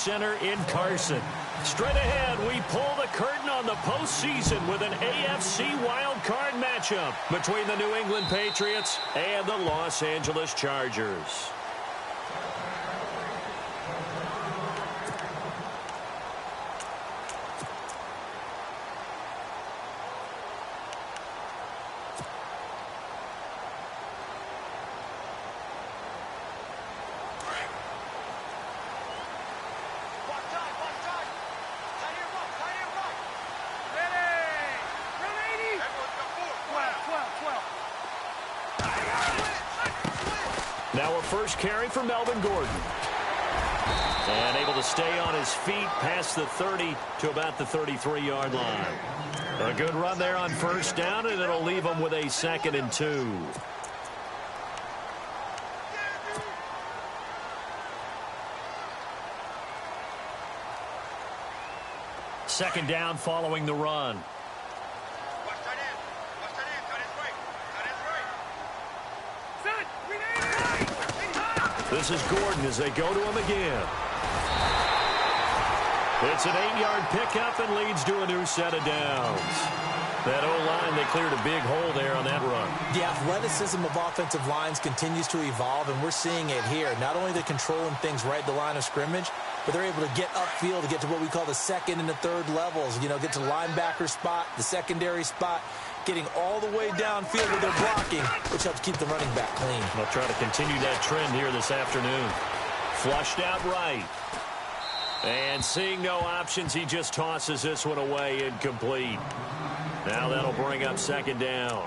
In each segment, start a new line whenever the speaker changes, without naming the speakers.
Center in Carson. Straight ahead, we pull the curtain on the postseason with an AFC wildcard matchup between the New England Patriots and the Los Angeles Chargers. Now a first carry for Melvin Gordon. And able to stay on his feet past the 30 to about the 33-yard line. A good run there on first down, and it'll leave him with a 2nd and 2. Second down following the run. This is Gordon as they go to him again. It's an 8-yard pickup and leads to a new set of downs. That O-line, they cleared a big hole there on that run.
The athleticism of offensive lines continues to evolve, and we're seeing it here. Not only they're controlling things right at the line of scrimmage, but they're able to get upfield to get to what we call the second and the third levels. You know, get to the linebacker spot, the secondary spot, getting all the way downfield with their blocking, which helps keep the running back clean.
They'll try to continue that trend here this afternoon. Flushed out right. And seeing no options, he just tosses this one away, incomplete. Now that'll bring up second down.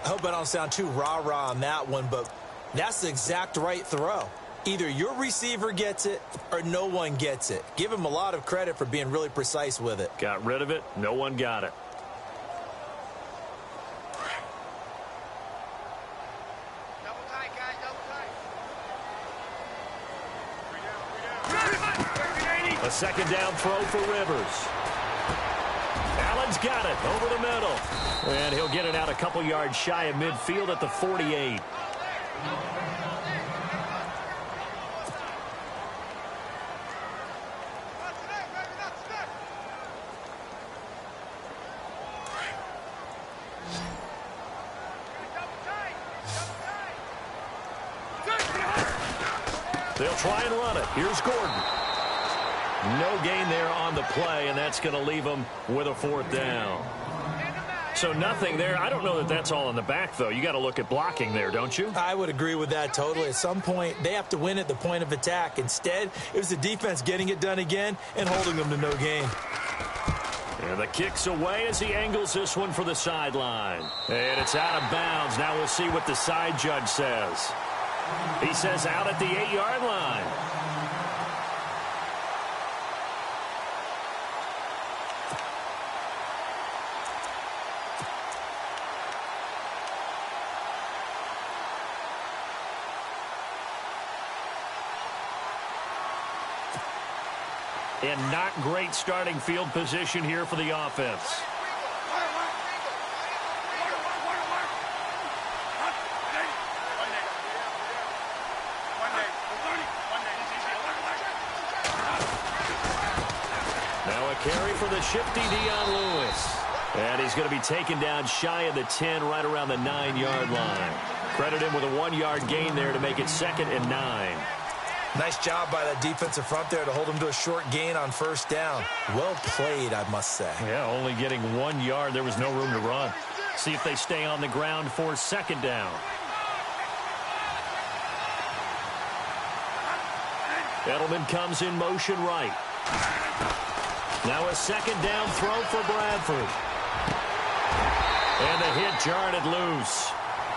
I hope I don't sound too rah-rah on that one, but that's the exact right throw. Either your receiver gets it or no one gets it. Give him a lot of credit for being really precise with it.
Got rid of it. No one got it. A second down throw for Rivers. Allen's got it over the middle. And he'll get it out a couple yards shy of midfield at the 48. They'll try and run it. Here's Gordon. No gain there on the play, and that's going to leave them with a 4th down. So nothing there. I don't know that that's all in the back, though. You got to look at blocking there, don't you?
I would agree with that totally. At some point, they have to win at the point of attack. Instead, it was the defense getting it done again and holding them to no gain.
And the kick's away as he angles this one for the sideline. And it's out of bounds. Now we'll see what the side judge says. He says out at the 8-yard line. And not great starting field position here for the offense. Now a carry for the shifty Dion Lewis. And he's going to be taken down shy of the 10, right around the 9-yard line. Credit him with a 1-yard gain there to make it 2nd and 9.
Nice job by that defensive front there to hold him to a short gain on first down. Well played, I must say.
Yeah, only getting 1 yard. There was no room to run. See if they stay on the ground for 2nd down. Edelman comes in motion right. Now a 2nd down throw for Bradford. And the hit jarred it loose.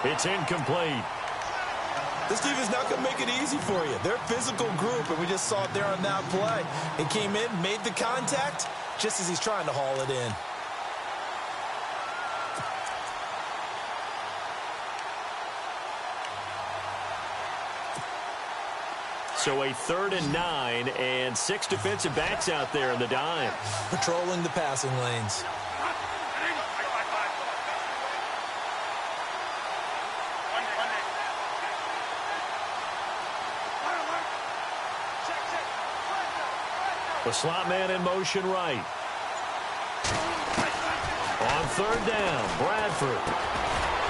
It's incomplete.
This defense not going to make it easy for you. They're a physical group, and we just saw it there on that play. He came in, made the contact, just as he's trying to haul it in.
So a 3rd and 9, and 6 defensive backs out there in the dime.
Patrolling the passing lanes.
The slot man in motion right. On third down, Bradford.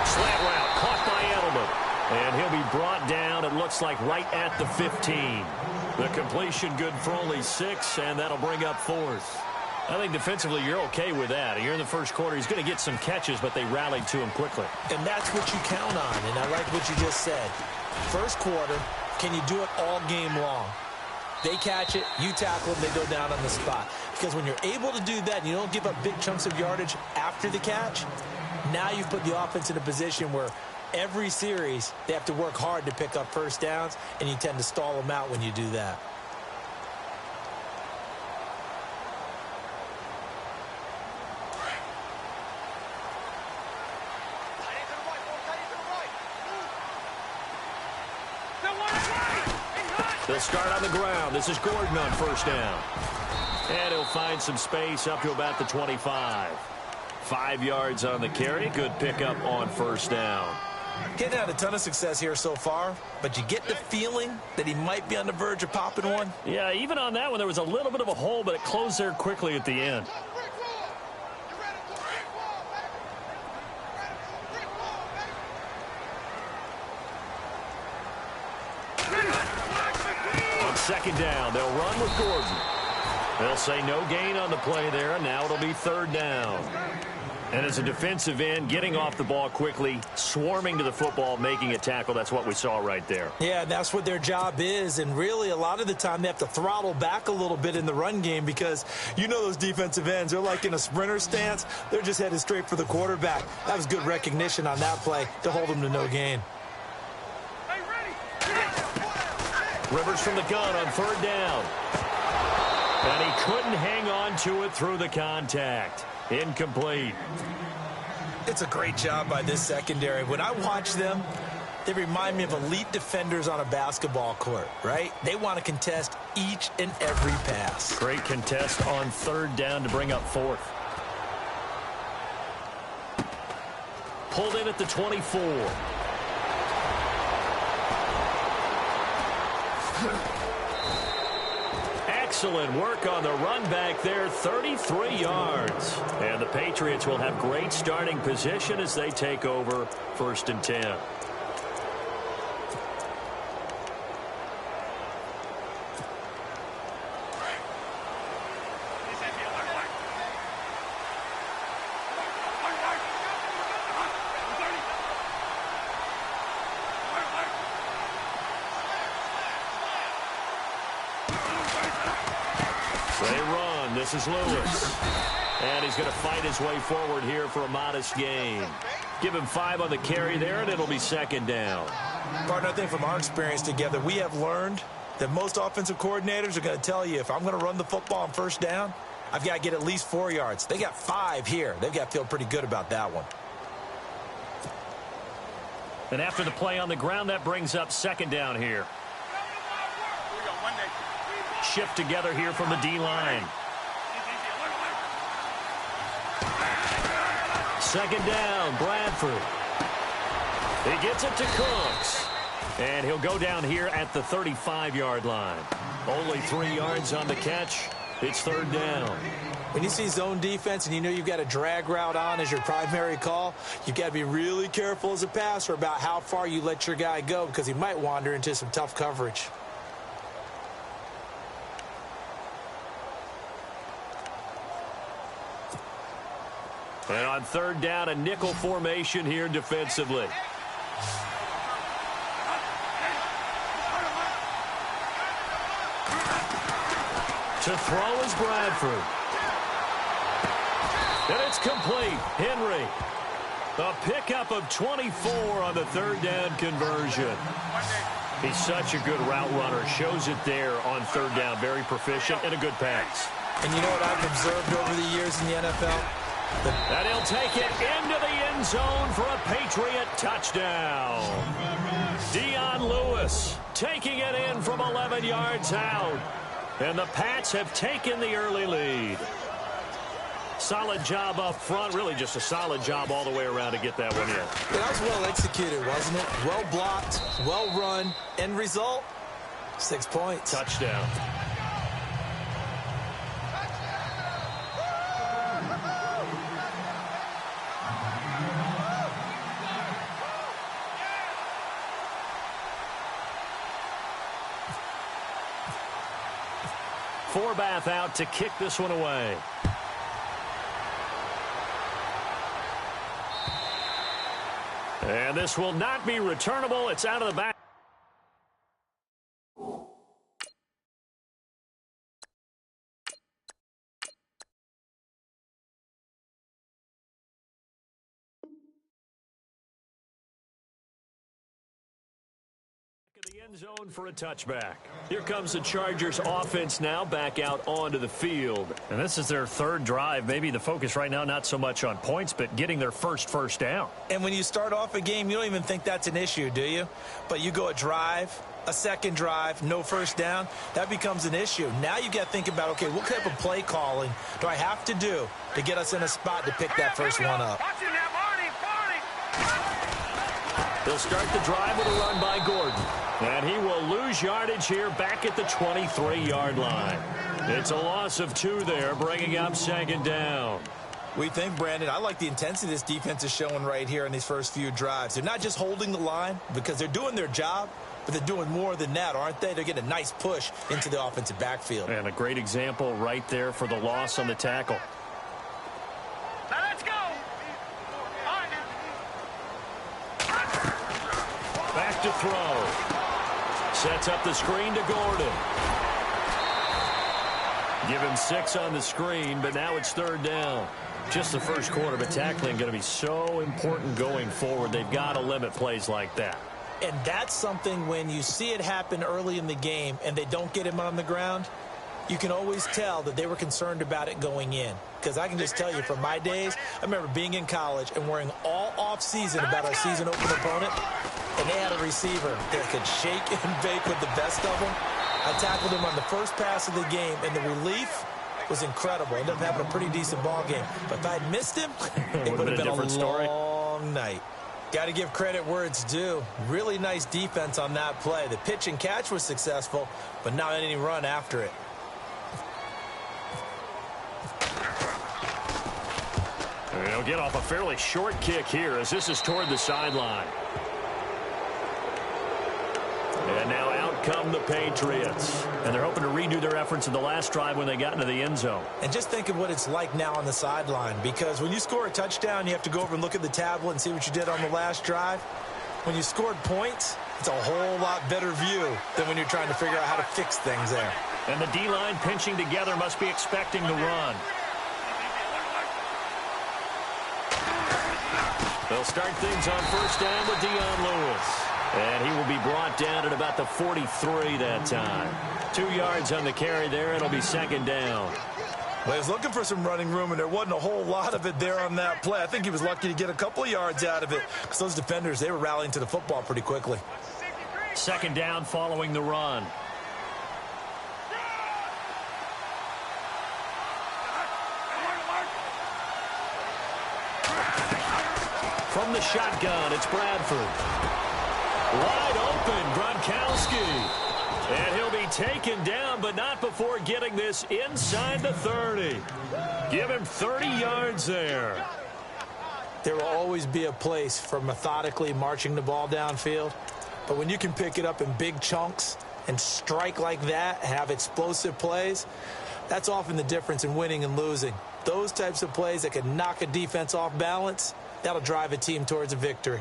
Slant route caught by Edelman. And he'll be brought down, it looks like, right at the 15. The completion good for only 6, and that'll bring up 4th. I think defensively you're okay with that. You're in the first quarter. He's going to get some catches, but they rallied to him quickly.
And that's what you count on, and I like what you just said. First quarter, can you do it all game long? They catch it, you tackle them, they go down on the spot. Because when you're able to do that and you don't give up big chunks of yardage after the catch, now you've put the offense in a position where every series they have to work hard to pick up first downs, and you tend to stall them out when you do that.
They'll start on the ground. This is Gordon on first down. And he'll find some space up to about the 25. 5 yards on the carry. Good pickup on first down.
Getting had a ton of success here so far, but you get the feeling that he might be on the verge of popping one.
Yeah, even on that one, there was a little bit of a hole, but it closed there quickly at the end. On second down, they'll run with Gordon. They'll say no gain on the play there, and now it'll be third down. And as a defensive end, getting off the ball quickly, swarming to the football, making a tackle, that's what we saw right there.
Yeah, that's what their job is, and really a lot of the time they have to throttle back a little bit in the run game because you know those defensive ends, they're like in a sprinter stance. They're just headed straight for the quarterback. That was good recognition on that play to hold them to no gain.
Rivers from the gun on third down. And he couldn't hang on to it through the contact. Incomplete.
It's a great job by this secondary. When I watch them, they remind me of elite defenders on a basketball court, right? They want to contest each and every pass.
Great contest on third down to bring up 4th. Pulled in at the 24. Excellent work on the run back there, 33 yards. And the Patriots will have great starting position as they take over 1st and 10. They run. This is Lewis. And he's going to fight his way forward here for a modest gain. Give him 5 on the carry there, and it'll be second down.
Partner, I think from our experience together, we have learned that most offensive coordinators are going to tell you if I'm going to run the football on first down, I've got to get at least 4 yards. They got 5 here. They've got to feel pretty good about that one.
And after the play on the ground, that brings up second down here. Shift together here from the D-line. Second down, Bradford. He gets it to Cooks. And he'll go down here at the 35-yard line. Only 3 yards on the catch. It's third down.
When you see zone defense and you know you've got a drag route on as your primary call, you've got to be really careful as a passer about how far you let your guy go because he might wander into some tough coverage.
And on third down, a nickel formation here defensively. To throw is Bradford. And it's complete. Henry. A pickup of 24 on the third down conversion. He's such a good route runner. Shows it there on third down. Very proficient and a good pass.
And you know what I've observed over the years in the NFL?
And he'll take it into the end zone for a Patriot touchdown. Dion Lewis taking it in from 11 yards out. And the Pats have taken the early lead. Solid job up front. Really just a solid job all the way around to get that one in.
That was well executed, wasn't it? Well blocked, well run. End result, 6 points.
Touchdown. Forbath out to kick this one away. And this will not be returnable. It's out of the back. The end zone for a touchback. Here comes the Chargers offense now back out onto the field.
And this is their third drive. Maybe the focus right now not so much on points, but getting their first down.
And when you start off a game, you don't even think that's an issue, do you? But you go a drive, a second drive, no first down, that becomes an issue. Now you got to think about, okay, what type of play calling do I have to do to get us in a spot to pick that first one up?
They'll start the drive with a run by Gordon. And he will lose yardage here back at the 23-yard line. It's a loss of 2 there, bringing up second down.
We think, Brandon, I like the intensity this defense is showing right here in these first few drives. They're not just holding the line because they're doing their job, but they're doing more than that, aren't they? They're getting a nice push into the offensive backfield.
And a great example right there for the loss on the tackle.
Now let's go.
Back to throw. Sets up the screen to Gordon. Give him 6 on the screen, but now it's third down.
Just the first quarter, but tackling going to be so important going forward. They've got to limit plays like that.
And that's something when you see it happen early in the game and they don't get him on the ground, you can always tell that they were concerned about it going in. Because I can just tell you from my days, I remember being in college and worrying all off-season about our season open opponent. And they had a receiver that could shake and bake with the best of them. I tackled him on the first pass of the game, and the relief was incredible. Ended up having a pretty decent ball game. But if I had missed him, it would have been a long night. Got to give credit where it's due. Really nice defense on that play. The pitch and catch was successful, but not any run after it.
They'll get off a fairly short kick here as this is toward the sideline. And now out come the Patriots.
And they're hoping to redo their efforts in the last drive when they got into the end zone.
And just think of what it's like now on the sideline, because when you score a touchdown, you have to go over and look at the tablet and see what you did on the last drive. When you scored points, it's a whole lot better view than when you're trying to figure out how to fix things there.
And the D-line pinching together must be expecting the run.
They'll start things on first down with Dion Lewis. And he will be brought down at about the 43 that time. 2 yards on the carry there. It'll be second down.
Well, he was looking for some running room, and there wasn't a whole lot of it there on that play. I think he was lucky to get a couple of yards out of it because those defenders, they were rallying to the football pretty quickly.
Second down following the run.
From the shotgun, it's Bradford. Wide open, Gronkowski. And he'll be taken down, but not before getting this inside the 30. Give him 30 yards there.
There will always be a place for methodically marching the ball downfield. But when you can pick it up in big chunks and strike like that, have explosive plays, that's often the difference in winning and losing. Those types of plays that can knock a defense off balance, that'll drive a team towards a victory.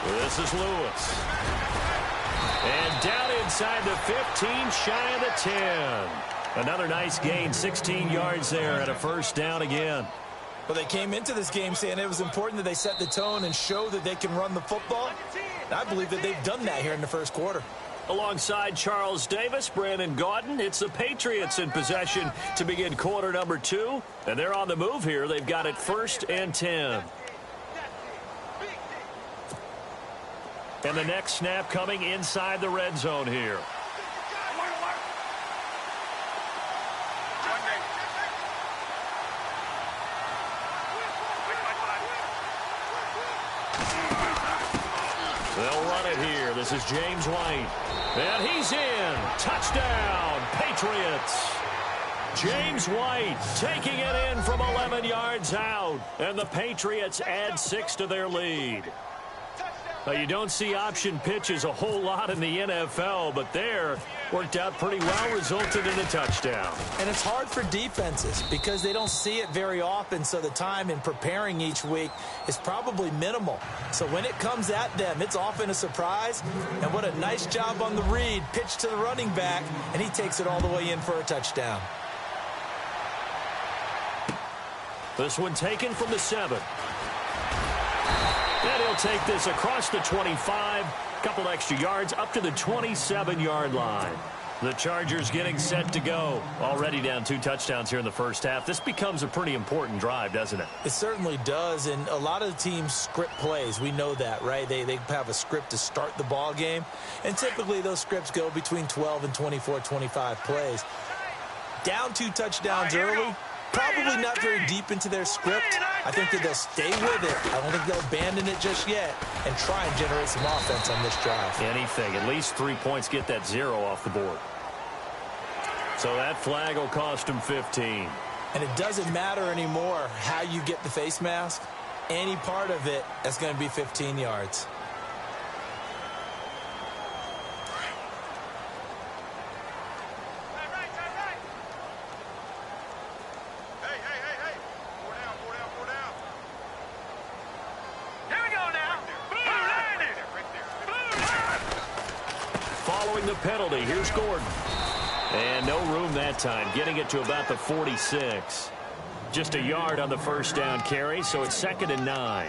This is Lewis. And down inside the 15, shy of the 10. Another nice gain, 16 yards there and a first down again.
Well, they came into this game saying it was important that they set the tone and show that they can run the football. And I believe that they've done that here in the first quarter.
Alongside Charles Davis, Brandon Gaudin, it's the Patriots in possession to begin quarter number 2. And they're on the move here. They've got it 1st and 10. And the next snap coming inside the red zone here. They'll run it here. This is James White. And he's in. Touchdown, Patriots. James White taking it in from 11 yards out. And the Patriots add 6 to their lead. Now, you don't see option pitches a whole lot in the NFL, but there worked out pretty well, resulted in a touchdown.
And it's hard for defenses because they don't see it very often, so the time in preparing each week is probably minimal. So when it comes at them, it's often a surprise. And what a nice job on the read. Pitch to the running back, and he takes it all the way in for a touchdown.
This one taken from the 7. And he'll take this across the 25, couple extra yards up to the 27-yard line. The Chargers getting set to go. Already down 2 touchdowns here in the first half. This becomes a pretty important drive, doesn't it?
It certainly does, and a lot of the teams script plays. We know that, right? They have a script to start the ball game, and typically those scripts go between 12 and 24, 25 plays. Down 2 touchdowns early. Probably not very deep into their script. I think that they'll stay with it. I don't think they'll abandon it just yet and try and generate some offense on this drive.
Anything. At least 3 points, get that 0 off the board. So that flag will cost him 15.
And it doesn't matter anymore how you get the face mask. Any part of it, that's going to be 15 yards.
The penalty. Here's Gordon. And no room that time, getting it to about the 46. Just a yard on the first down carry, so it's 2nd and 9.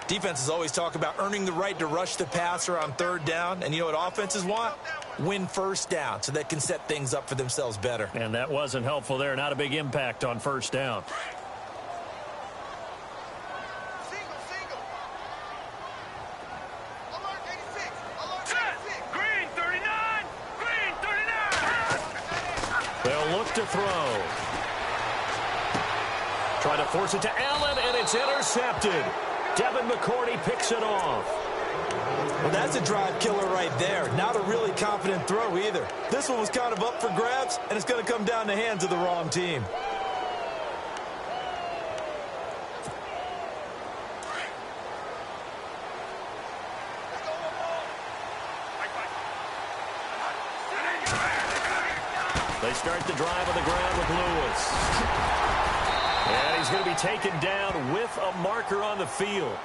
Defenses always talk about earning the right to rush the passer on 3rd down, and you know what offenses want? Win first down so they can set things up for themselves better.
And that wasn't helpful there. Not a big impact on first down. They'll look to throw. Try to force it to Allen, and it's intercepted. Devin McCourty picks it off.
Well, that's a drive killer right there. Not a really confident throw either. This one was kind of up for grabs, and it's going to come down the hands of the wrong team.
They start the drive on the ground with Lewis. And he's going to be taken down with a marker on the field.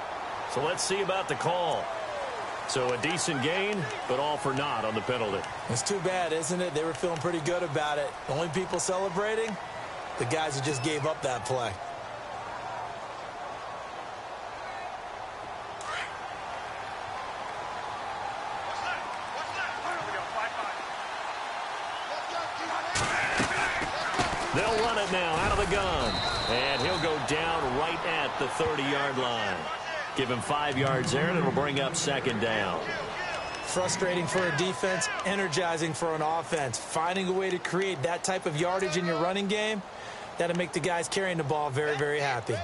So let's see about the call. So a decent gain, but all for naught on the penalty.
It's too bad, isn't it? They were feeling pretty good about it. The only people celebrating, the guys who just gave up that play.
They'll run it now out of the gun. And he'll go down right at the 30-yard line. Give him 5 yards there, and it'll bring up 2nd down.
Frustrating for a defense, energizing for an offense. Finding a way to create that type of yardage in your running game, that'll make the guys carrying the ball very, very happy.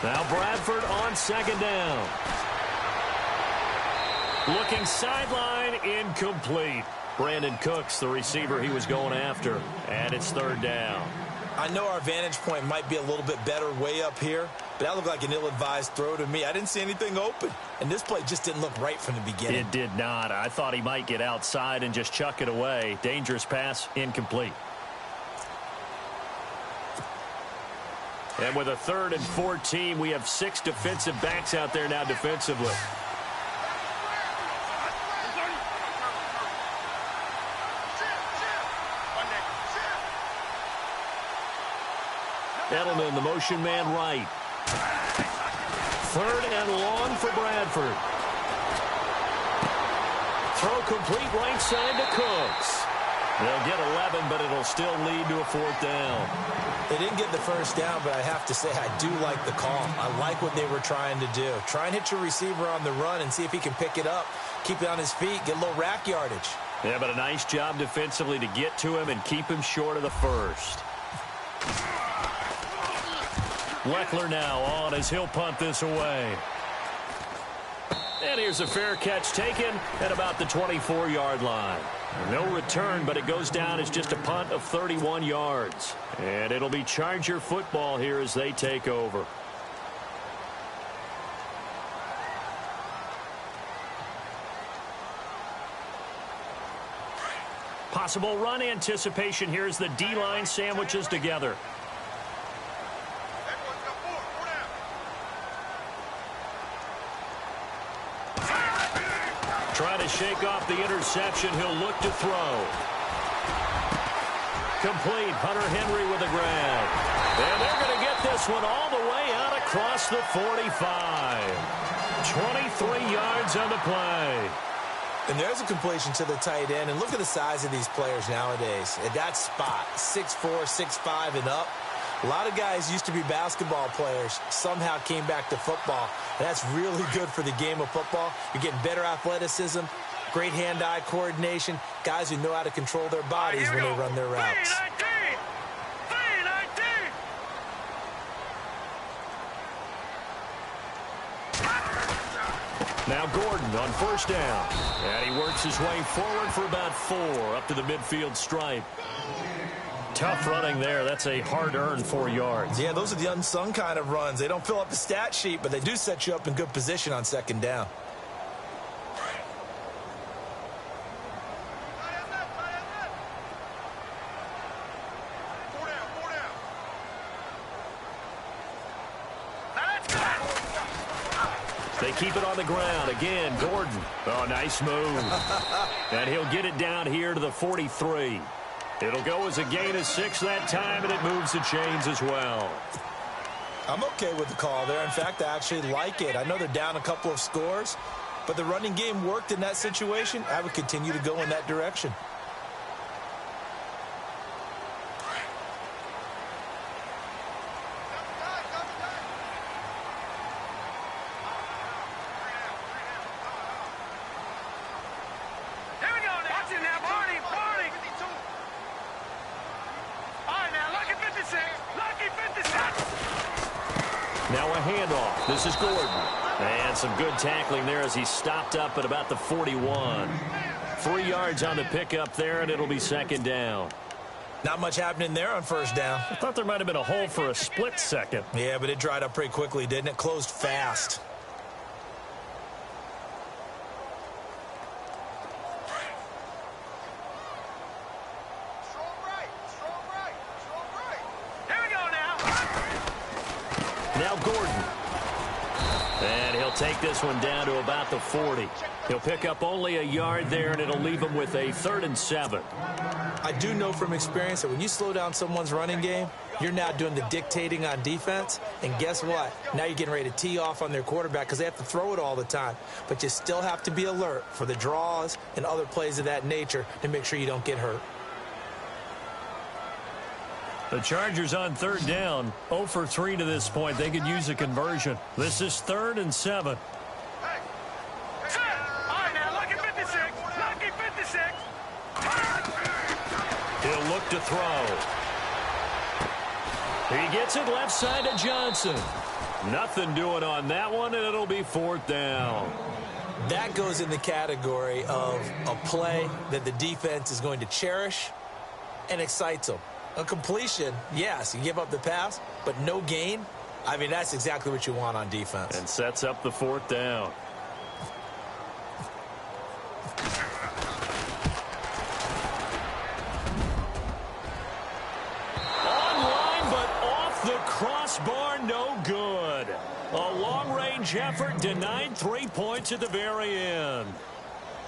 Now Bradford on 2nd down. Looking sideline, incomplete. Brandon Cooks, the receiver he was going after. And it's 3rd down.
I know our vantage point might be a little bit better way up here, but that looked like an ill-advised throw to me. I didn't see anything open, and this play just didn't look right from the beginning.
It did not. I thought he might get outside and just chuck it away. Dangerous pass, incomplete. And with a 3rd and 14, we have 6 defensive backs out there now defensively. Edelman, the motion man right. 3rd and long for Bradford. Throw complete right side to Cooks.
They'll get 11, but it'll still lead to a 4th down.
They didn't get the first down, but I have to say I do like the call. I like what they were trying to do. Try and hit your receiver on the run and see if he can pick it up, keep it on his feet, get a little rack yardage.
Yeah, but a nice job defensively to get to him and keep him short of the first. Weckler now on as he'll punt this away. And here's a fair catch taken at about the 24-yard line. No return, but it goes down as just a punt of 31 yards. And it'll be Charger football here as they take over. Possible run anticipation here as the D-line sandwiches together. Trying to shake off the interception. He'll look to throw. Complete. Hunter Henry with a grab. And they're going to get this one all the way out across the 45. 23 yards on the play.
And there's a completion to the tight end. And look at the size of these players nowadays. At that spot, 6'4", 6'5", and up. A lot of guys used to be basketball players, somehow came back to football. And that's really good for the game of football. You're getting better athleticism, great hand-eye coordination, guys who know how to control their bodies when they run their routes.
Now Gordon on first down. And he works his way forward for about 4 up to the midfield stripe. Tough running there. That's a hard-earned 4 yards.
Yeah, those are the unsung kind of runs. They don't fill up the stat sheet, but they do set you up in good position on second down.
They keep it on the ground. Again, Gordon. Oh, nice move. And he'll get it down here to the 43. It'll go as a gain of 6 that time, and it moves the chains as well.
I'm okay with the call there. In fact, I actually like it. I know they're down a couple of scores, but the running game worked in that situation. I would continue to go in that direction.
Now a handoff. This is Gordon. And some good tackling there as he stopped up at about the 41. 3 yards on the pickup there, and it'll be second down.
Not much happening there on first down.
I thought there might have been a hole for a split second.
Yeah, but it dried up pretty quickly, didn't it? Closed fast.
Now Gordon. And he'll take this one down to about the 40. He'll pick up only a yard there, and it'll leave him with a 3rd and 7.
I do know from experience that when you slow down someone's running game, you're now doing the dictating on defense. And guess what? Now you're getting ready to tee off on their quarterback because they have to throw it all the time. But you still have to be alert for the draws and other plays of that nature to make sure you don't get hurt.
The Chargers on 3rd down, 0 for 3 to this point. They could use a conversion. This is 3rd and 7.
Hey. All right, now, lucky 56. Lucky 56.
He'll look to throw. He gets it left side to Johnson. Nothing doing on that one, and it'll be 4th down.
That goes in the category of a play that the defense is going to cherish and excites them. A completion, yes, you give up the pass, but no gain. I mean, that's exactly what you want on defense.
And sets up the 4th down. Online, but off the crossbar, no good. A long-range effort denied 3 points at the very end.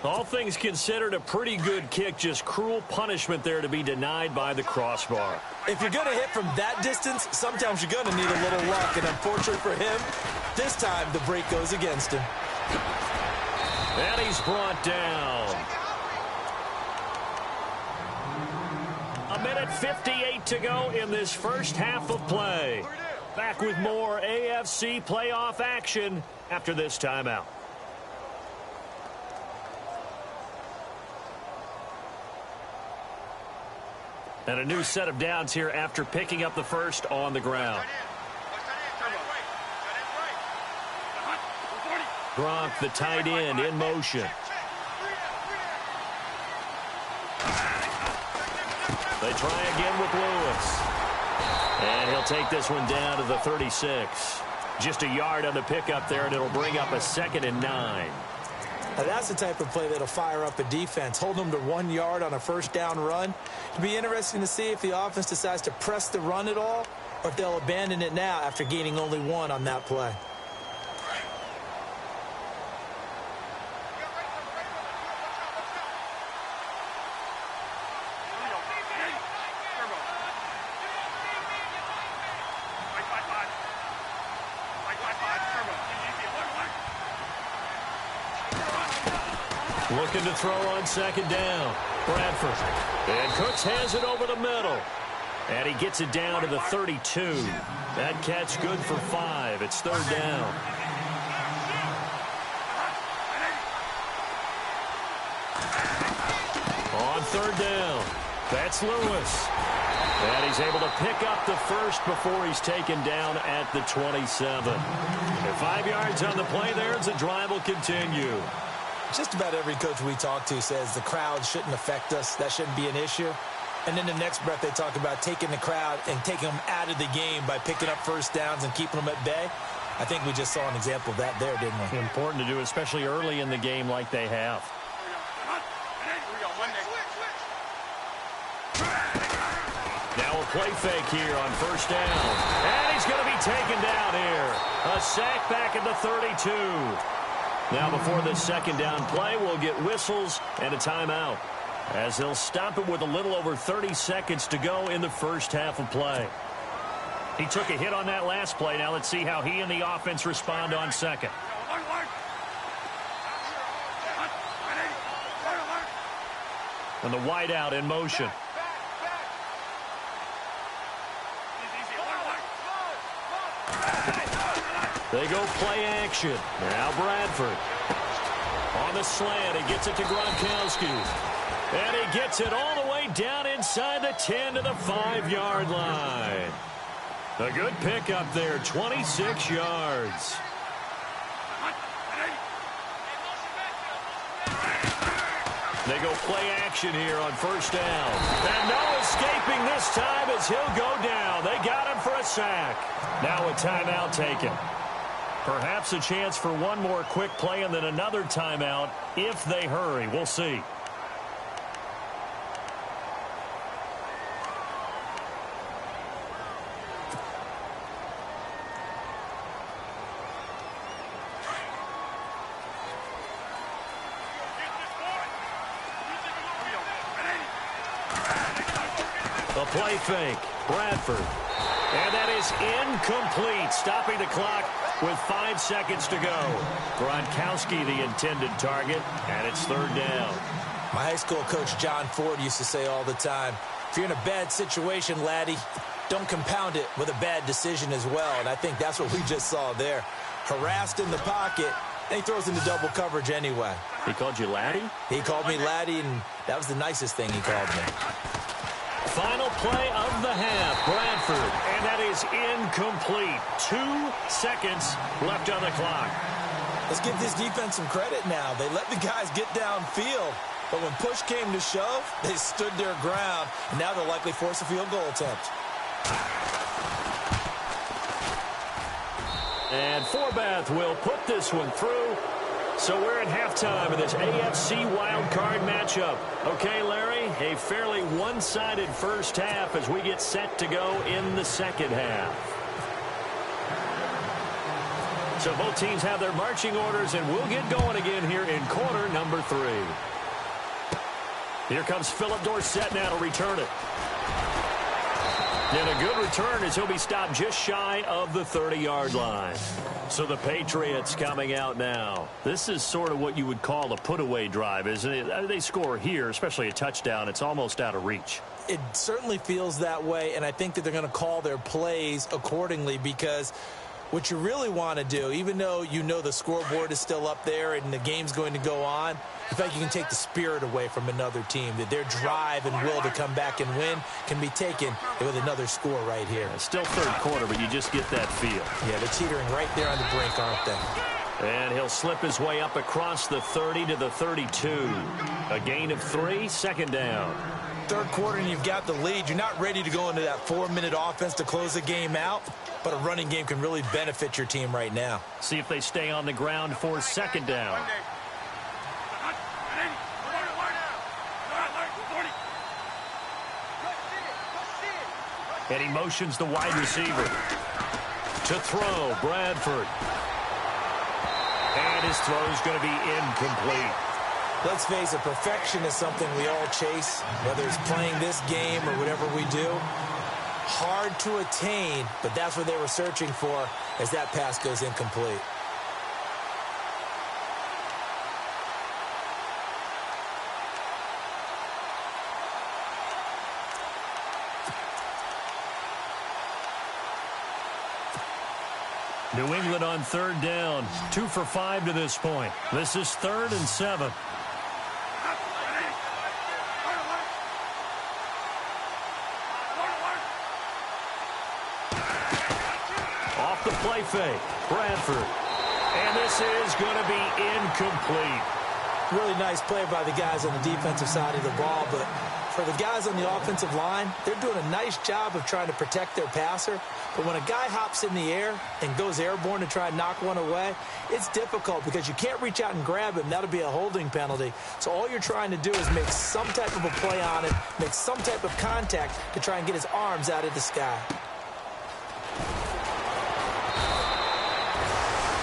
All things considered, a pretty good kick, just cruel punishment there to be denied by the crossbar.
If you're going to hit from that distance, sometimes you're going to need a little luck, and unfortunately for him, this time the break goes against him.
And he's brought down. minute 58 to go in this first half of play. Back with more AFC playoff action after this timeout. And a new set of downs here after picking up the first on the ground. Gronk, the tight end, in motion. They try again with Lewis. And he'll take this one down to the 36. Just a yard on the pickup there, and it'll bring up a 2nd and 9.
Now that's the type of play that'll fire up a defense. Hold them to 1 yard on a first down run. It'll be interesting to see if the offense decides to press the run at all, or if they'll abandon it now after gaining only 1 on that play.
Looking to throw on 2nd down. Bradford. And Cooks has it over the middle. And he gets it down to the 32. That catch good for 5. It's 3rd down. On 3rd down, that's Lewis. And he's able to pick up the first before he's taken down at the 27. And 5 yards on the play there as the drive will continue.
Just about every coach we talk to says the crowd shouldn't affect us. That shouldn't be an issue. And then the next breath they talk about taking the crowd and taking them out of the game by picking up first downs and keeping them at bay. I think we just saw an example of that there, didn't we?
Important to do, especially early in the game like they have. Now a play fake here on 1st down. And he's going to be taken down here. A sack back at the 32. Now before the 2nd down play, we'll get whistles and a timeout, as they'll stop it with a little over 30 seconds to go in the first half of play. He took a hit on that last play. Now let's see how he and the offense respond on 2nd. And the wideout in motion. They go play action. Now Bradford. On the slant, he gets it to Gronkowski. And he gets it all the way down inside the 10 to the 5-yard line. A good pickup there, 26 yards. They go play action here on 1st down. And no escaping this time as he'll go down. They got him for a sack. Now a timeout taken. Perhaps a chance for one more quick play and then another timeout if they hurry. We'll see. A play fake. Bradford. And that is incomplete, stopping the clock with 5 seconds to go. Gronkowski, the intended target, and it's 3rd down.
My high school coach, John Ford, used to say all the time, if you're in a bad situation, laddie, don't compound it with a bad decision as well. And I think that's what we just saw there. Harassed in the pocket, and he throws into double coverage anyway.
He called you laddie?
He called me laddie, and that was the nicest thing he called me.
Final play of the half, Bradford, and that is incomplete. 2 seconds left on the clock.
Let's give this defense some credit now. They let the guys get downfield, but when push came to shove, they stood their ground, and now they'll likely force a field goal attempt.
And Forbath will put this one through. So we're at halftime in this AFC wildcard matchup. Okay, Larry, a fairly one-sided first half as we get set to go in the second half. So both teams have their marching orders, and we'll get going again here in quarter number 3. Here comes Philip Dorsett now to return it. And a good return as he'll be stopped just shy of the 30-yard line. So the Patriots coming out now. This is sort of what you would call a put-away drive, isn't it? They score here, especially a touchdown. It's almost out of reach.
It certainly feels that way, and I think that they're going to call their plays accordingly, because what you really want to do, even though you know the scoreboard is still up there and the game's going to go on, in fact, you can take the spirit away from another team, that their drive and will to come back and win can be taken with another score right here.
It's still third quarter, but you just get that feel.
Yeah, they're teetering right there on the brink, aren't they?
And he'll slip his way up across the 30 to the 32. A gain of 3, second down.
Third quarter and you've got the lead. You're not ready to go into that 4-minute offense to close the game out, but a running game can really benefit your team right now.
See if they stay on the ground for second down. And he motions the wide receiver to throw. Bradford. And his throw is going to be incomplete.
Let's face it, perfection is something we all chase, whether it's playing this game or whatever we do. Hard to attain, but that's what they were searching for as that pass goes incomplete.
New England on third down. 2 for 5 to this point. This is 3rd and 7. Off the play fake. Bradford. And this is going to be incomplete.
Really nice play by the guys on the defensive side of the ball, but for the guys on the offensive line, they're doing a nice job of trying to protect their passer. But when a guy hops in the air and goes airborne to try and knock one away, it's difficult because you can't reach out and grab him. That'll be a holding penalty. So all you're trying to do is make some type of a play on it, make some type of contact to try and get his arms out of the sky.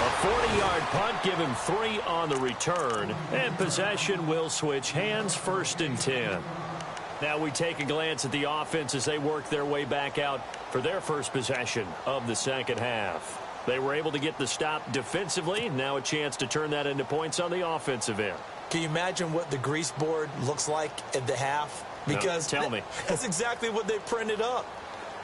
A 40-yard punt, give him 3 on the return, and possession will switch hands, 1st and 10. Now we take a glance at the offense as they work their way back out for their first possession of the second half. They were able to get the stop defensively. Now a chance to turn that into points on the offensive end.
Can you imagine what the grease board looks like at the half? Because
no, tell me.
That's exactly what they printed up.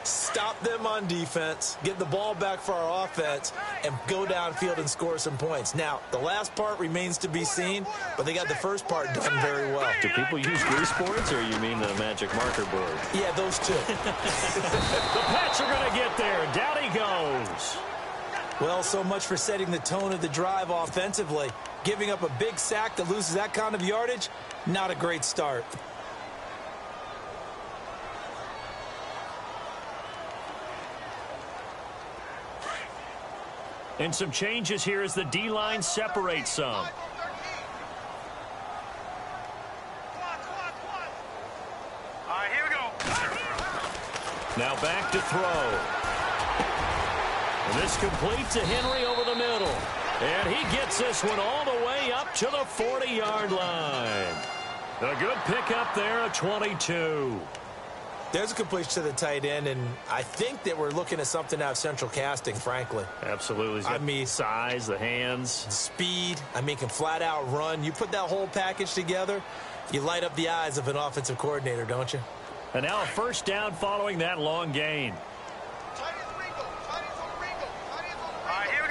Stop them on defense, get the ball back for our offense, and go downfield and score some points. Now, the last part remains to be seen, but they got the first part done very well.
Do people use grease boards, or you mean the magic marker board?
Yeah, those two.
The Pats are going to get there. Down he goes.
Well, so much for setting the tone of the drive offensively. Giving up a big sack that loses that kind of yardage, not a great start.
And some changes here as the D-line separates some.
All right, here we go.
Now back to throw. And this complete to Henry over the middle. And he gets this one all the way up to the 40-yard line. A good pickup there at 22.
There's a completion to the tight end, and I think that we're looking at something out of Central Casting, frankly.
Absolutely. He's got size, the hands.
Speed. Can flat out run. You put that whole package together, you light up the eyes of an offensive coordinator, don't you?
And now a first down following that long gain.
All right, here we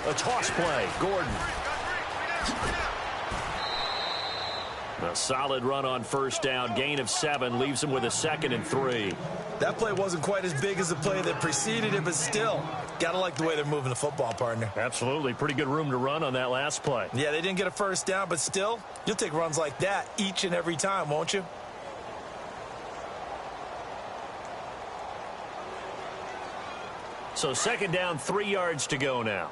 go.
A toss play. Gordon. A solid run on first down. Gain of 7 leaves him with a 2nd and 3.
That play wasn't quite as big as the play that preceded it, but still, gotta like the way they're moving the football, partner.
Absolutely. Pretty good room to run on that last play.
Yeah, they didn't get a first down, but still, you'll take runs like that each and every time, won't you?
So 2nd down, 3 yards to go now.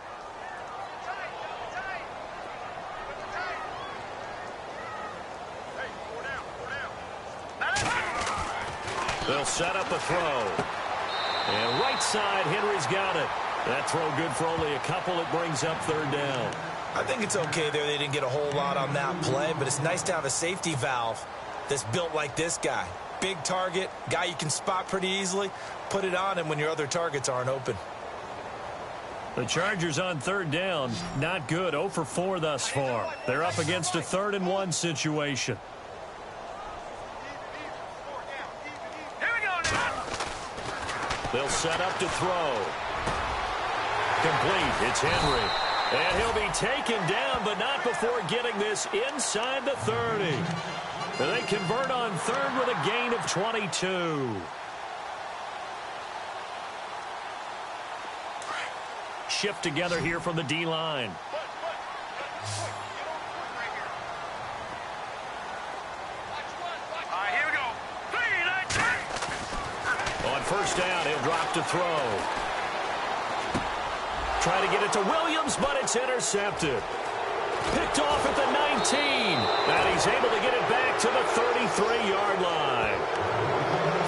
They'll set up a throw. And right side, Henry's got it. That throw good for only a couple. It brings up 3rd down.
I think it's okay there. They didn't get a whole lot on that play, but it's nice to have a safety valve that's built like this guy. Big target, guy you can spot pretty easily. Put it on him when your other targets aren't open.
The Chargers on 3rd down. Not good. 0 for 4 thus far. They're up against a 3rd and 1 situation. They'll set up to throw. Complete. It's Henry. And he'll be taken down, but not before getting this inside the 30. And they convert on third with a gain of 22. Shift together here from the D-line. On first down, he'll drop to throw. Try to get it to Williams, but it's intercepted. Picked off at the 19. And he's able to get it back to the 33-yard line.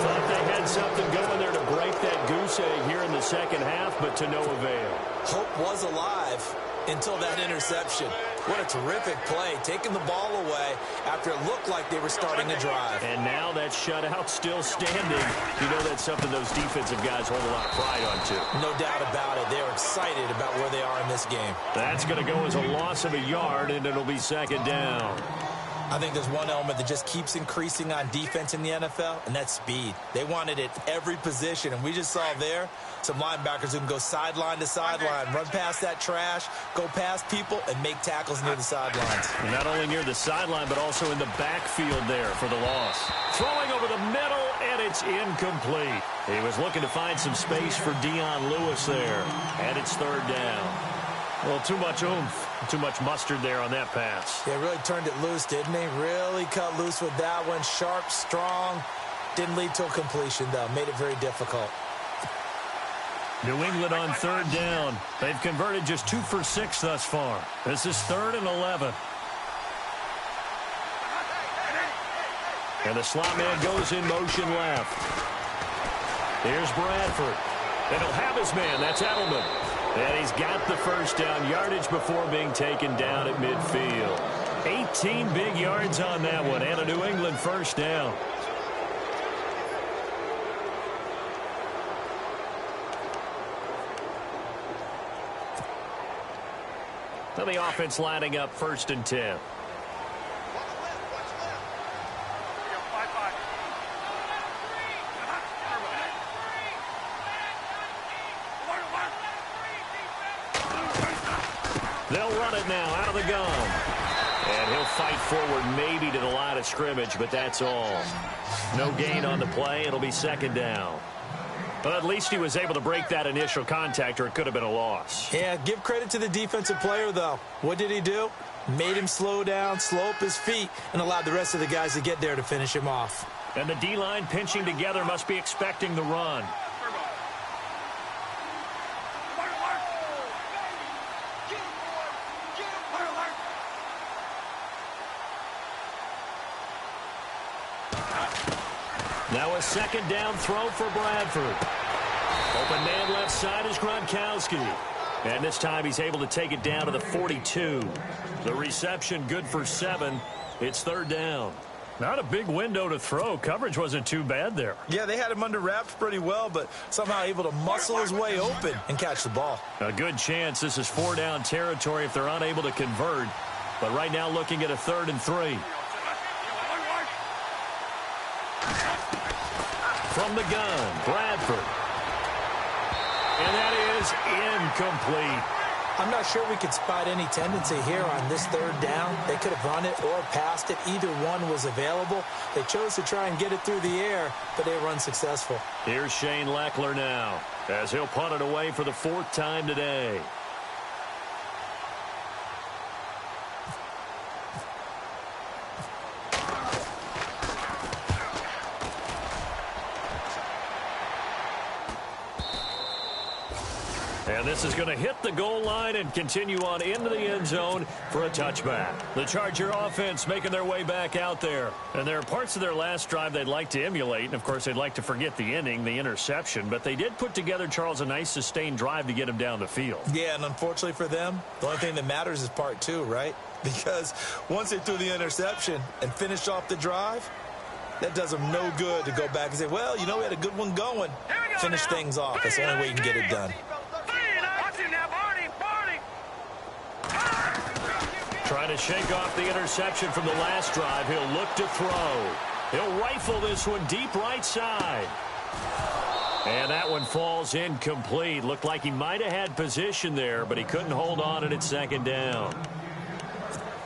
Thought they had something going there to break that goose egg here in the second half, but to no avail.
Hope was alive until that interception. What a terrific play, taking the ball away after it looked like they were starting a drive.
And now that shutout still standing. You know that's something those defensive guys hold a lot of pride on, too.
No doubt about it. They're excited about where they are in this game.
That's going to go as a loss of a yard, and it'll be second down.
I think there's one element that just keeps increasing on defense in the NFL, and that's speed. They want it at every position, and we just saw there some linebackers who can go sideline to sideline, run past that trash, go past people, and make tackles near the sidelines.
And not only near the sideline, but also in the backfield there for the loss. Throwing over the middle, and it's incomplete. He was looking to find some space for Dion Lewis there, and it's third down. Well, too much oomph, too much mustard there on that pass.
They really turned it loose, didn't they? Really cut loose with that one. Sharp, strong. Didn't lead to a completion, though. Made it very difficult.
New England on third down. They've converted just 2 for 6 thus far. This is 3rd and 11. And the slot man goes in motion left. Here's Bradford. And he'll have his man. That's Edelman. And he's got the first down, yardage before being taken down at midfield. 18 big yards on that one, and a New England first down. Now the offense lining up 1st and 10. They'll run it now out of the gun. And he'll fight forward maybe to the line of scrimmage, but that's all. No gain on the play. It'll be second down. But at least he was able to break that initial contact, or it could have been a loss.
Yeah, give credit to the defensive player, though. What did he do? Made him slow down, slow up his feet, and allowed the rest of the guys to get there to finish him off.
And the D-line pinching together must be expecting the run. Now a second down throw for Bradford. Open man left side is Gronkowski. And this time he's able to take it down to the 42. The reception good for 7. It's third down. Not a big window to throw. Coverage wasn't too bad there.
Yeah, they had him under wraps pretty well, but somehow able to muscle his way open and catch the ball.
A good chance this is 4-down territory if they're unable to convert. But right now looking at a 3rd and 3. From the gun, Bradford. And that is incomplete.
I'm not sure we could spot any tendency here on this 3rd down. They could have run it or passed it. Either one was available. They chose to try and get it through the air, but they were unsuccessful.
Here's Shane Lechler now, as he'll punt it away for the 4th time today. And this is going to hit the goal line and continue on into the end zone for a touchback. The Charger offense making their way back out there. And there are parts of their last drive they'd like to emulate. And, of course, they'd like to forget the inning, the interception. But they did put together, Charles, a nice sustained drive to get him down the field.
Yeah, and unfortunately for them, the only thing that matters is part 2, right? Because once they threw the interception and finished off the drive, that does them no good to go back and say, well, you know, we had a good one going. Finish things off. That's the only way you can get it done.
Trying to shake off the interception from the last drive. He'll look to throw. He'll rifle this one deep right side.
And that one falls incomplete. Looked like he might have had position there, but he couldn't hold on at its second down.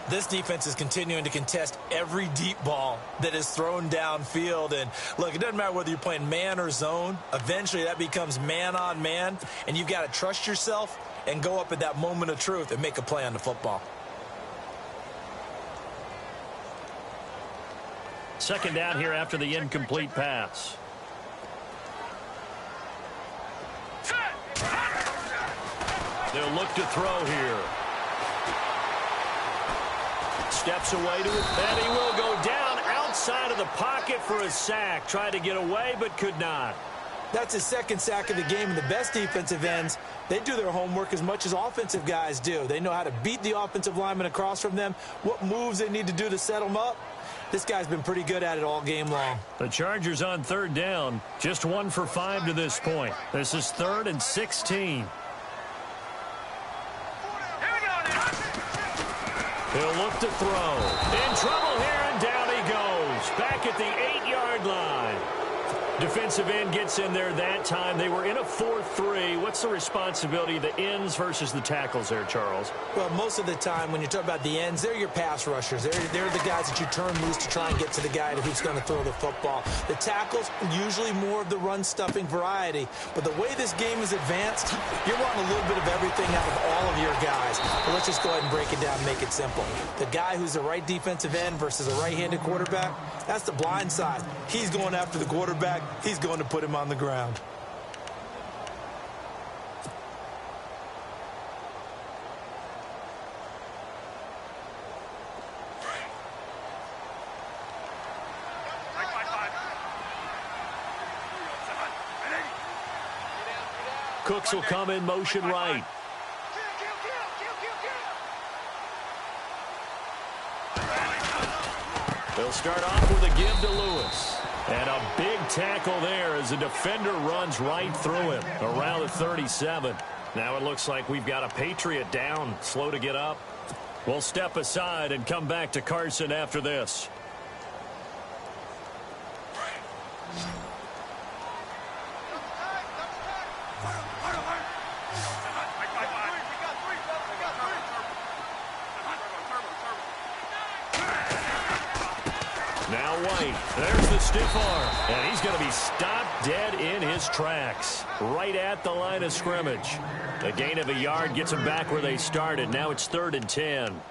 This defense is continuing to contest every deep ball that is thrown downfield. And, look, it doesn't matter whether you're playing man or zone. Eventually, that becomes man-on-man, and you've got to trust yourself and go up at that moment of truth and make a play on the football.
Second down here after the incomplete pass. They'll look to throw here. Steps away to it, and he will go down outside of the pocket for a sack. Tried to get away, but could not.
That's his second sack of the game, and the best defensive ends, they do their homework as much as offensive guys do. They know how to beat the offensive lineman across from them, what moves they need to do to set them up. This guy's been pretty good at it all game long.
The Chargers on third down, just 1 for 5 to this point. This is 3rd and 16. He'll look to throw. In trouble here, and down he goes. Back at the 8-yard line. Defensive end gets in there that time. They were in a 4-3. What's the responsibility of the ends versus the tackles there, Charles?
Well, most of the time when you talk about the ends, they're your pass rushers. They're the guys that you turn loose to try and get to the guy who's going to throw the football. The tackles, usually more of the run-stuffing variety. But the way this game is advanced, you're wanting a little bit of everything out of all of your guys. But let's just go ahead and break it down and make it simple. The guy who's the right defensive end versus a right-handed quarterback, that's the blind side. He's going after the quarterback. He's going to put him on the ground.
Cooks will come in motion right. They'll start off with a give to Lewis. And a big tackle there as the defender runs right through him around the 37. Now it looks like we've got a Patriot down, slow to get up. We'll step aside and come back to Carson after this. Now White, there's the stiff arm, and he's going to be stopped dead in his tracks, right at the line of scrimmage. A gain of a yard gets them back where they started. Now it's 3rd and 10.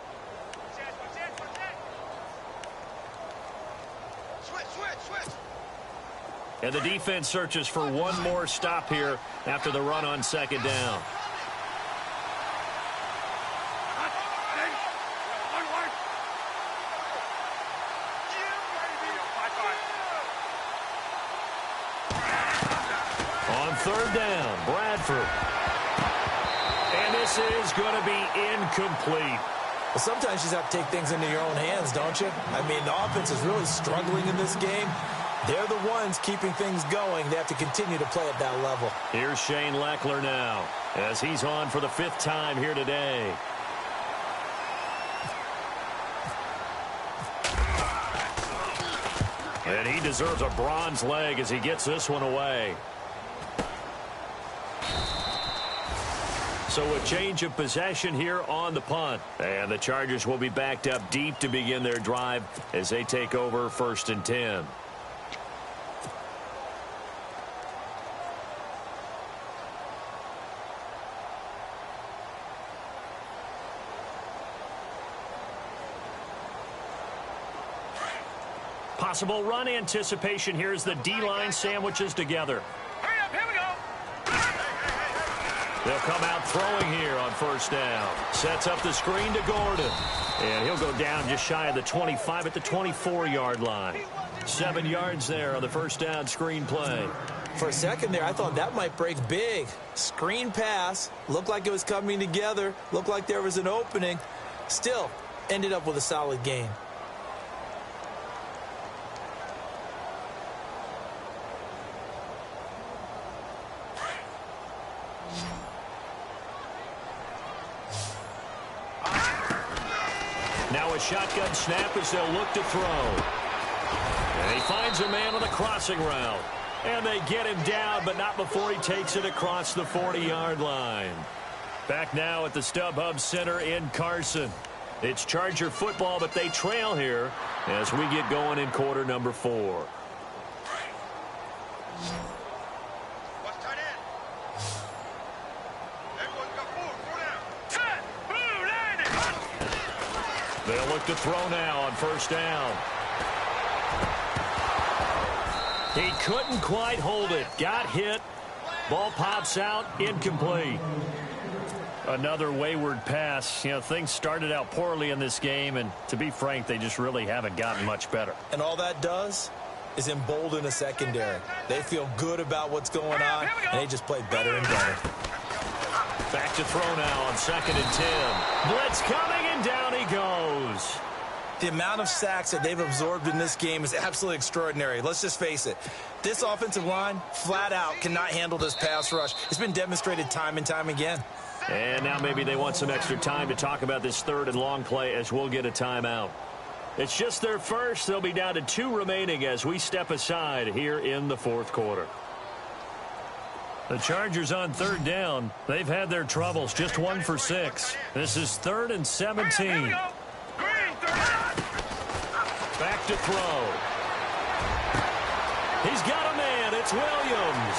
And the defense searches for one more stop here after the run on second down. Third down, Bradford. And this is going to be incomplete.
Well, sometimes you just have to take things into your own hands, don't you? I mean, the offense is really struggling in this game. They're the ones keeping things going. They have to continue to play at that level.
Here's Shane Lechler now as he's on for the 5th time here today. And he deserves a bronze leg as he gets this one away. So a change of possession here on the punt. And the Chargers will be backed up deep to begin their drive as they take over 1st and 10. Possible run anticipation here as the D-line sandwiches together.
Hurry up, here we go.
They'll come out throwing here on 1st down. Sets up the screen to Gordon. And he'll go down just shy of the 25 at the 24-yard line. 7 yards there on the 1st down screen play.
For a second there, I thought that might break big. Screen pass. Looked like it was coming together. Looked like there was an opening. Still, ended up with a solid gain.
Now a shotgun snap as they'll look to throw. And he finds a man on the crossing route. And they get him down, but not before he takes it across the 40-yard line. Back now at the StubHub Center in Carson. It's Charger football, but they trail here as we get going in quarter number 4. They'll look to throw now on first down. He couldn't quite hold it. Got hit. Ball pops out. Incomplete. Another wayward pass. You know, things started out poorly in this game, and to be frank, they just really haven't gotten much better.
And all that does is embolden a secondary. They feel good about what's going on, and they just play better and better.
Back to throw now on 2nd and 10. Blitz coming, and down he goes.
The amount of sacks that they've absorbed in this game is absolutely extraordinary. Let's just face it. This offensive line, flat out, cannot handle this pass rush. It's been demonstrated time and time again.
And now maybe they want some extra time to talk about this 3rd and long play as we'll get a timeout. It's just their first. They'll be down to 2 remaining as we step aside here in the 4th quarter. The Chargers on 3rd down. They've had their troubles. Just 1 for 6. This is 3rd and 17. Back to throw. He's got a man. It's Williams.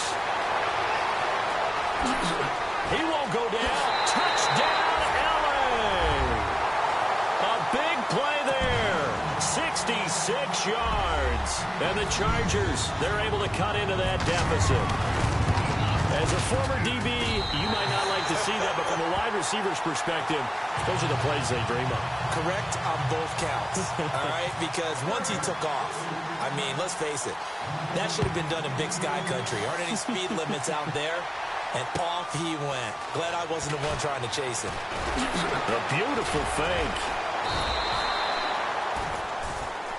He won't go down. Touchdown, LA. A big play there. 66 yards. And the Chargers, they're able to cut into that deficit. As a former DB, you might not like to see that, but from a wide receiver's perspective, those are the plays they dream of.
Correct on both counts, all right? Because once he took off, I mean, let's face it, that should have been done in Big Sky Country. Aren't any speed limits out there? And off he went. Glad I wasn't the one trying to chase him.
A beautiful fake.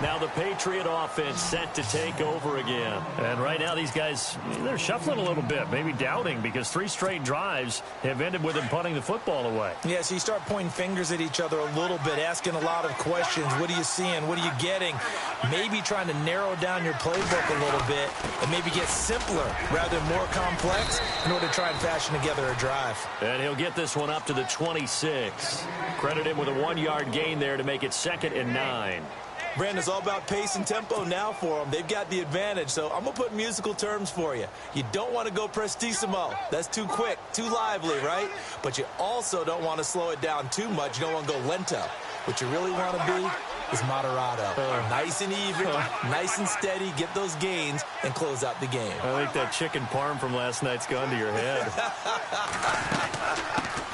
Now the Patriot offense set to take over again. And right now these guys, they're shuffling a little bit, maybe doubting, because 3 straight drives have ended with them punting the football away.
Yeah, so you start pointing fingers at each other a little bit, asking a lot of questions. What are you seeing? What are you getting? Maybe trying to narrow down your playbook a little bit and maybe get simpler rather than more complex in order to try and fashion together a drive.
And he'll get this one up to the 26. Credit him with a 1-yard gain there to make it 2nd and 9.
Brandon, it's all about pace and tempo now for them. They've got the advantage, so I'm going to put musical terms for you. You don't want to go prestissimo. That's too quick, too lively, right? But you also don't want to slow it down too much. You don't want to go lento. What you really want to be is moderato. Nice and even, nice and steady, get those gains, and close out the game.
I think that chicken parm from last night's gone to your head.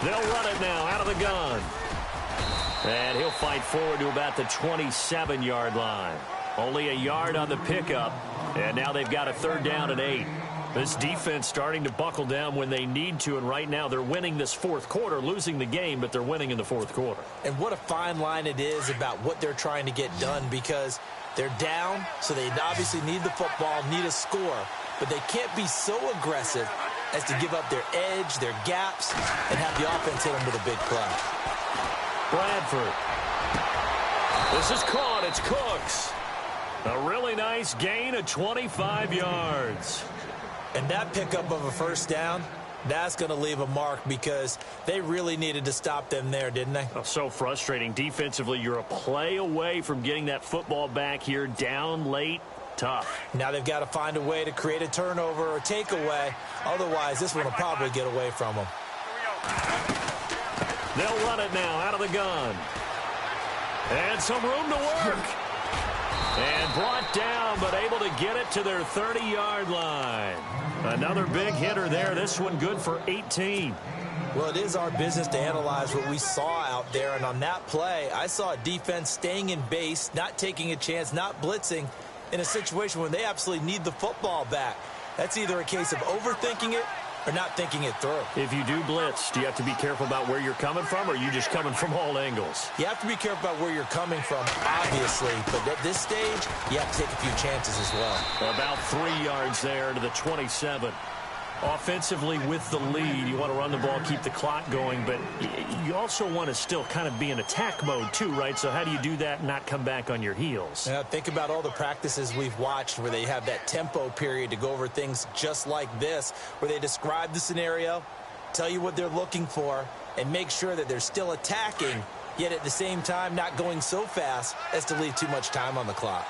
They'll run it now out of the gun. And he'll fight forward to about the 27-yard line. Only a yard on the pickup. And now they've got a 3rd down and 8. This defense starting to buckle down when they need to. And right now they're winning this 4th quarter, losing the game, but they're winning in the 4th quarter.
And what a fine line it is about what they're trying to get done, because they're down, so they obviously need the football, need a score. But they can't be so aggressive as to give up their edge, their gaps, and have the offense hit them with a big play.
Bradford. This is caught. It's Cooks. A really nice gain of 25 yards.
And that pickup of a 1st down, that's going to leave a mark, because they really needed to stop them there, didn't they?
Oh, so frustrating. Defensively, you're a play away from getting that football back here, down late. Tough.
Now they've got to find a way to create a turnover or takeaway. Otherwise, this one will probably get away from them.
They'll run it now out of the gun. And some room to work. And brought down, but able to get it to their 30-yard line. Another big hitter there. This one good for 18.
Well, it is our business to analyze what we saw out there. And on that play, I saw a defense staying in base, not taking a chance, not blitzing in a situation where they absolutely need the football back. That's either a case of overthinking it or not thinking it through.
If you do blitz, do you have to be careful about where you're coming from, or are you just coming from all angles?
You have to be careful about where you're coming from, obviously, but at this stage, you have to take a few chances as well.
About 3 yards there to the 27. Offensively with the lead, you want to run the ball, keep the clock going, but you also want to still kind of be in attack mode too, right? So how do you do that and not come back on your heels?
Yeah, think about all the practices we've watched where they have that tempo period to go over things just like this, where they describe the scenario, tell you what they're looking for, and make sure that they're still attacking, yet at the same time not going so fast as to leave too much time on the clock.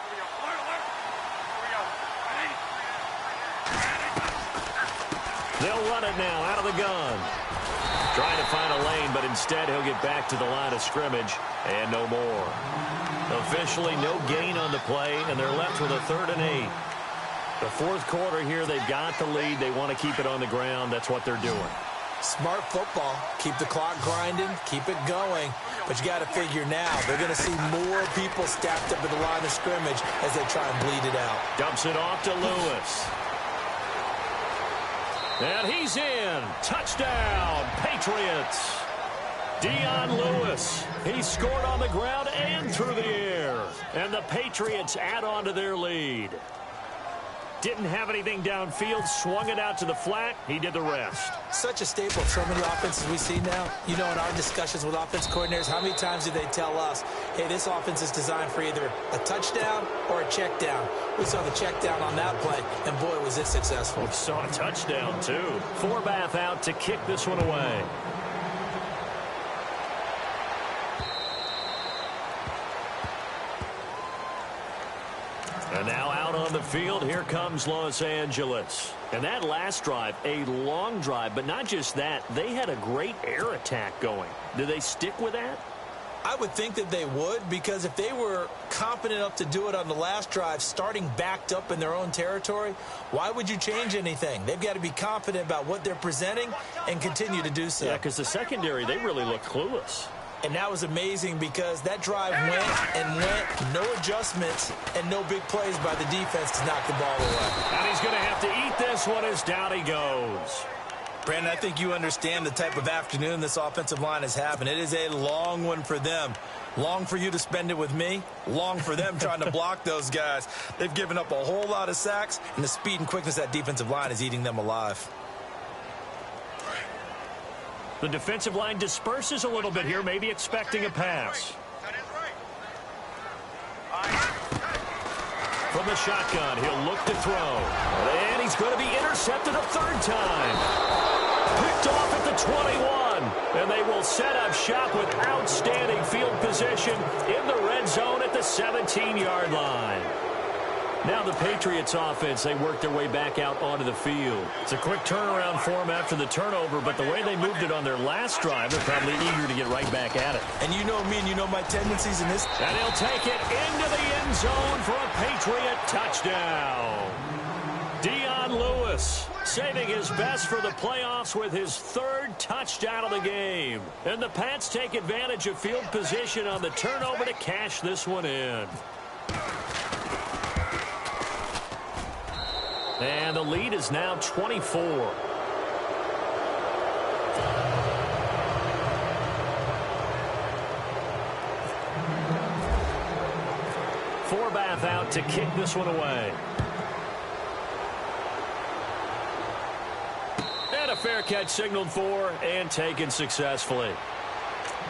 They'll run it now out of the gun. Trying to find a lane, but instead he'll get back to the line of scrimmage and no more. Officially no gain on the play, and they're left with a 3rd and 8. The fourth quarter here, they've got the lead. They want to keep it on the ground. That's what they're doing.
Smart football. Keep the clock grinding, keep it going. But you got to figure now, they're going to see more people stacked up at the line of scrimmage as they try and bleed it out.
Dumps it off to Lewis. And he's in. Touchdown, Patriots. Dion Lewis. He scored on the ground and through the air. And the Patriots add on to their lead. Didn't have anything downfield, swung it out to the flat. He did the rest.
Such a staple of so many offenses we see now. You know, in our discussions with offense coordinators, how many times do they tell us, hey, this offense is designed for either a touchdown or a check down. We saw the check down on that play, and boy, was it successful.
We saw a touchdown, too. Forbath out to kick this one away. And now out on the field, here comes Los Angeles. And that last drive, a long drive, but not just that, they had a great air attack going. Do they stick with that?
I would think that they would, because if they were confident enough to do it on the last drive, starting backed up in their own territory, why would you change anything? They've got to be confident about what they're presenting and continue to do so.
Yeah, because the secondary, they really look clueless.
And that was amazing because that drive went and went, no adjustments and no big plays by the defense to knock the ball away.
And he's going to have to eat this one as down he goes.
Brandon, I think you understand the type of afternoon this offensive line is having. It is a long one for them. Long for you to spend it with me. Long for them trying to block those guys. They've given up a whole lot of sacks, and the speed and quickness of that defensive line is eating them alive.
The defensive line disperses a little bit here, maybe expecting a pass. From the shotgun, he'll look to throw. And he's going to be intercepted a 3rd time. Picked off at the 21. And they will set up shop with outstanding field position in the red zone at the 17-yard line. Now the Patriots offense, they work their way back out onto the field. It's a quick turnaround for them after the turnover, but the way they moved it on their last drive, they're probably eager to get right back at it.
And you know me and you know my tendencies in this.
And he'll take it into the end zone for a Patriot touchdown. Dion Lewis saving his best for the playoffs with his 3rd touchdown of the game. And the Pats take advantage of field position on the turnover to cash this one in. And the lead is now 24. Forbath out to kick this one away. And a fair catch signaled for and taken successfully.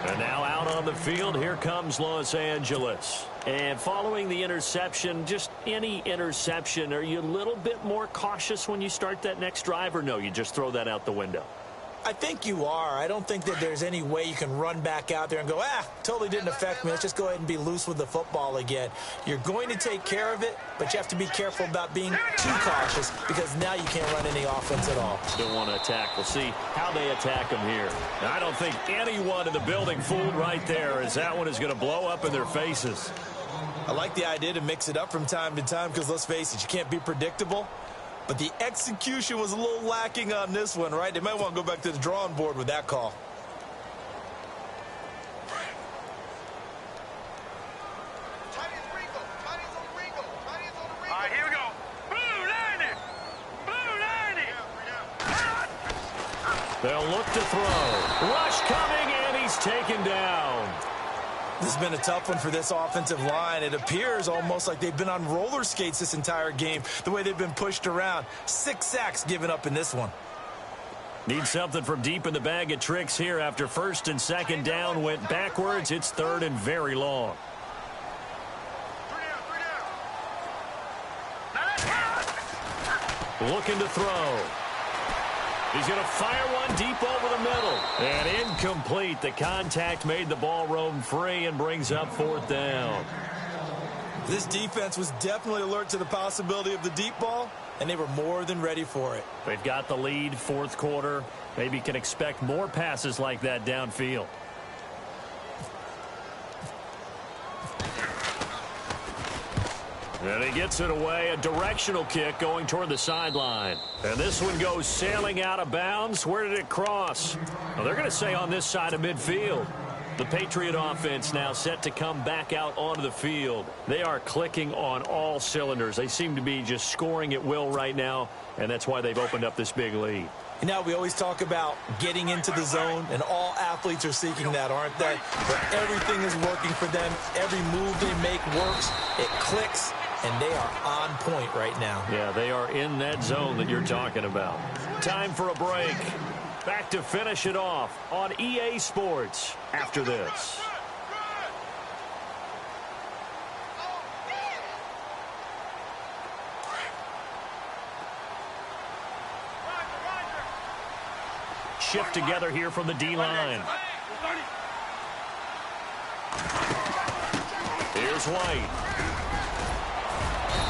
And now out on the field, here comes Los Angeles. And following the interception, just any interception, are you a little bit more cautious when you start that next drive, or no, you just throw that out the window?
I think you are. I don't think that there's any way you can run back out there and go, totally didn't affect me. Let's just go ahead and be loose with the football again. You're going to take care of it, but you have to be careful about being too cautious because now you can't run any offense at all.
Don't want to attack. We'll see how they attack them here. Now, I don't think anyone in the building fooled right there, as that one is going to blow up in their faces.
I like the idea to mix it up from time to time because, let's face it, you can't be predictable. But the execution was a little lacking on this one, right? They might want to go back to the drawing board with that call.
All right, here we go. Blue 90. Blue 90.
They'll look to throw. Rush coming, and he's taken down.
This has been a tough one for this offensive line. It appears almost like they've been on roller skates this entire game, the way they've been pushed around. 6 sacks given up in this one.
Need something from deep in the bag of tricks here after first and second down went backwards. It's third and very long. Looking to throw. He's going to fire one deep over the middle. And incomplete. The contact made the ball roam free and brings up fourth down.
This defense was definitely alert to the possibility of the deep ball, and they were more than ready for it.
They've got the lead, fourth quarter. Maybe can expect more passes like that downfield. And he gets it away, a directional kick going toward the sideline. And this one goes sailing out of bounds. Where did it cross? Well, they're going to say on this side of midfield. The Patriot offense now set to come back out onto the field. They are clicking on all cylinders. They seem to be just scoring at will right now, and that's why they've opened up this big lead.
You know, we always talk about getting into the zone, and all athletes are seeking that, aren't they? But everything is working for them. Every move they make works. It clicks. And they are on point right now.
Yeah, they are in that zone that you're talking about. Time for a break. Back to finish it off on EA Sports after this. Shift together here from the D-line. Here's White.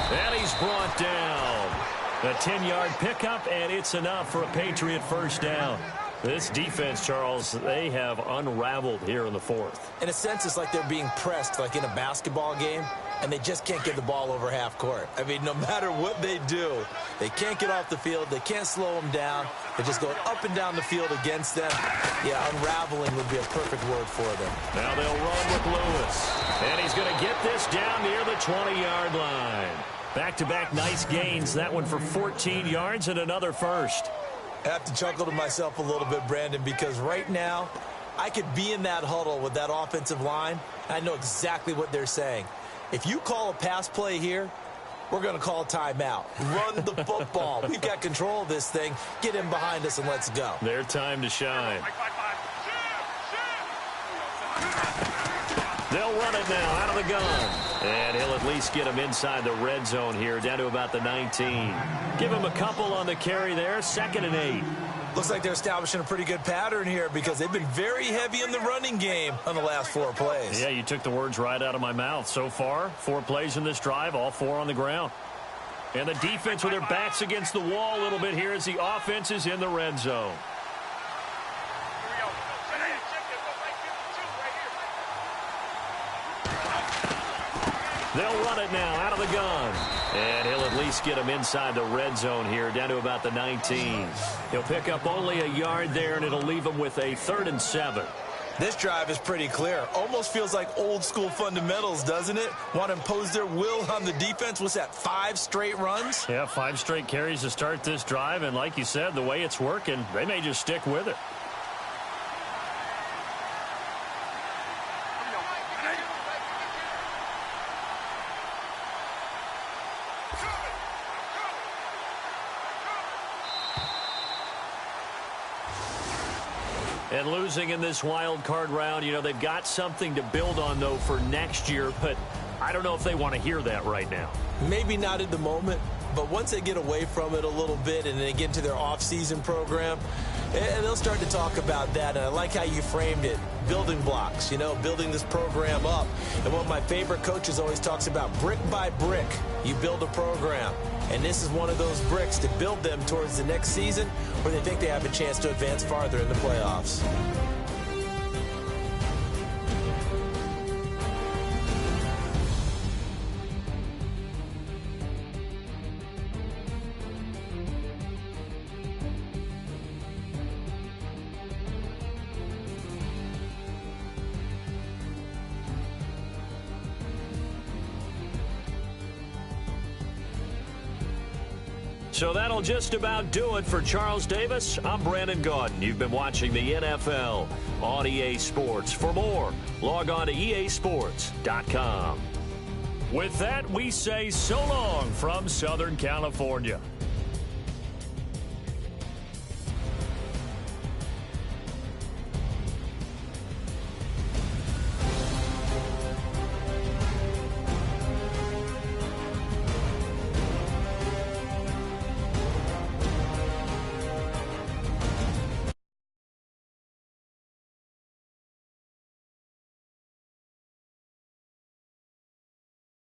And he's brought down. A 10-yard pickup, and it's enough for a Patriot first down. This defense, Charles, they have unraveled here in the fourth.
In a sense, it's like they're being pressed, like in a basketball game, and they just can't get the ball over half court. I mean, no matter what they do, they can't get off the field. They can't slow them down. They're just going up and down the field against them. Yeah, unraveling would be a perfect word for them.
Now they'll run with Lewis. And he's going to get this down near the 20-yard line. Back-to-back nice gains. That one for 14 yards and another first.
I have to chuckle to myself a little bit, Brandon, because right now I could be in that huddle with that offensive line. I know exactly what they're saying. If you call a pass play here, we're going to call a timeout. Run the football. We've got control of this thing. Get in behind us and let's go.
Their time to shine. They'll run it now out of the gun. And he'll at least get him inside the red zone here, down to about the 19. Give him a couple on the carry there, 2nd and 8.
Looks like they're establishing a pretty good pattern here because they've been very heavy in the running game on the last 4 plays.
Yeah, you took the words right out of my mouth. So far, 4 plays in this drive, all 4 on the ground. And the defense with their backs against the wall a little bit here as the offense is in the red zone. They'll run it now out of the gun. And he'll at least get him inside the red zone here, down to about the 19. He'll pick up only a yard there, and it'll leave him with a 3rd and 7.
This drive is pretty clear. Almost feels like old school fundamentals, doesn't it? Want to impose their will on the defense. What's that, 5 straight runs?
Yeah, 5 straight carries to start this drive. And like you said, the way it's working, they may just stick with it. And losing in this wild card round, you know, they've got something to build on, though, for next year. But I don't know if they want to hear that right now.
Maybe not at the moment, but once they get away from it a little bit and they get into their off-season program, they'll start to talk about that. And I like how you framed it, building blocks, you know, building this program up. And one of my favorite coaches always talks about brick by brick, you build a program. And this is one of those bricks to build them towards the next season where they think they have a chance to advance farther in the playoffs.
So that'll just about do it for Charles Davis. I'm Brandon Gaudin. You've been watching the NFL on EA Sports. For more, log on to easports.com. With that, we say so long from Southern California.